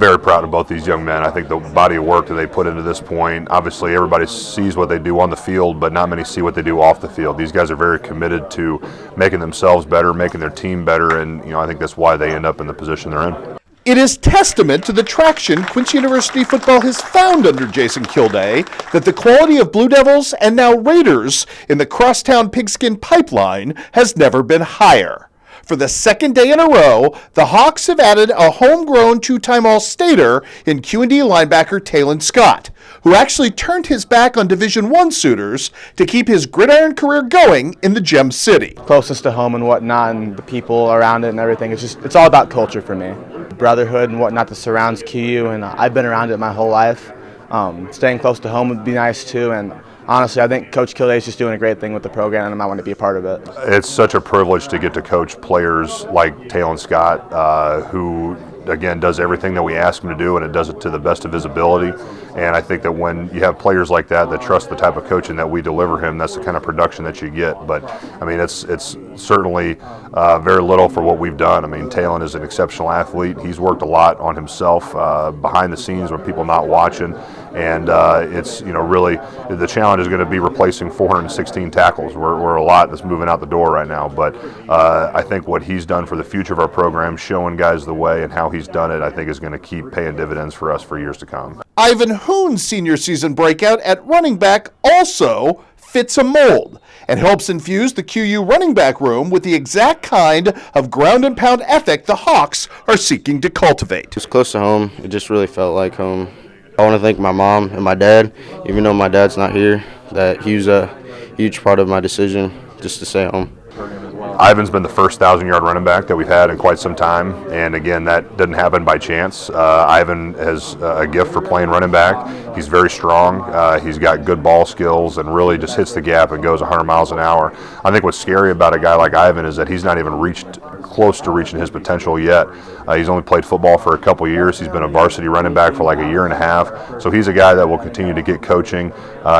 very proud of both these young men. I think the body of work that they put into this point, obviously everybody sees what they do on the field, but not many see what they do off the field. These guys are very committed to making themselves better, making their team better, and I think that's why they end up in the position they're in. It is testament to the traction Quincy University football has found under Jason Kilday that the quality of Blue Devils and now Raiders in the crosstown pigskin pipeline has never been higher. For the second day in a row, the Hawks have added a homegrown two-time All-Stater in Q&D linebacker Taylin Scott, who actually turned his back on Division I suitors to keep his gridiron career going in the Gem City. Closest to home and whatnot, and the people around it and everything. It's all about culture for me. Brotherhood and whatnot that surrounds QU, and I've been around it my whole life. Staying close to home would be nice too, and honestly, I think Coach Kilday is just doing a great thing with the program, and I might want to be a part of it. It's such a privilege to get to coach players like Taylin Scott, who, again, does everything that we ask him to do, and it does it to the best of his ability. And I think that when you have players like that trust the type of coaching that we deliver him, that's the kind of production that you get. But, I mean, it's certainly very little for what we've done. I mean, Taylin is an exceptional athlete. He's worked a lot on himself behind the scenes when people are not watching. And it's, really the challenge is going to be replacing 416 tackles. We're a lot that's moving out the door right now. But I think what he's done for the future of our program, showing guys the way and how he's done it, I think is going to keep paying dividends for us for years to come. Ivan Hoon's senior season breakout at running back also fits a mold and helps infuse the QU running back room with the exact kind of ground and pound ethic the Hawks are seeking to cultivate. It was close to home. It just really felt like home. I want to thank my mom and my dad, even though my dad's not here, that he was a huge part of my decision just to stay home. Ivan's been the first 1,000-yard running back that we've had in quite some time, and again, that didn't happen by chance. Ivan has a gift for playing running back. He's very strong. He's got good ball skills and really just hits the gap and goes 100 miles an hour. I think what's scary about a guy like Ivan is that he's not even reached close to reaching his potential yet. He's only played football for a couple years. He's been a varsity running back for like a year and a half. So he's a guy that will continue to get coaching,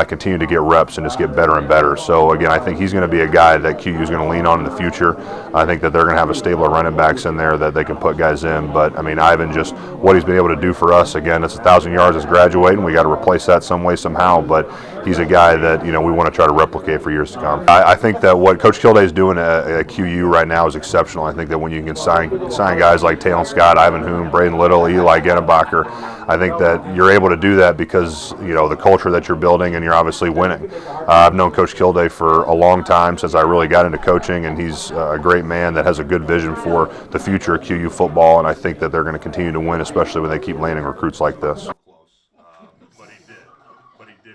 continue to get reps, and just get better and better. So again, I think he's going to be a guy that QU is going to lean on in the future. I think that they're going to have a stable of running backs in there that they can put guys in. But I mean, Ivan, just what he's been able to do for us, again, it's 1,000 yards is graduating. We got to replace that some way, somehow. But he's a guy that, we want to try to replicate for years to come. I think that what Coach Kilday is doing at QU right now is exceptional. I think that when you can sign guys like Taylin Scott, Ivan Hoon, Braden Little, Eli Gennebacher, I think that you're able to do that because, the culture that you're building and you're obviously winning. I've known Coach Kilday for a long time, since I really got into coaching, and he's a great man that has a good vision for the future of QU football, and I think that they're going to continue to win, especially when they keep landing recruits like this.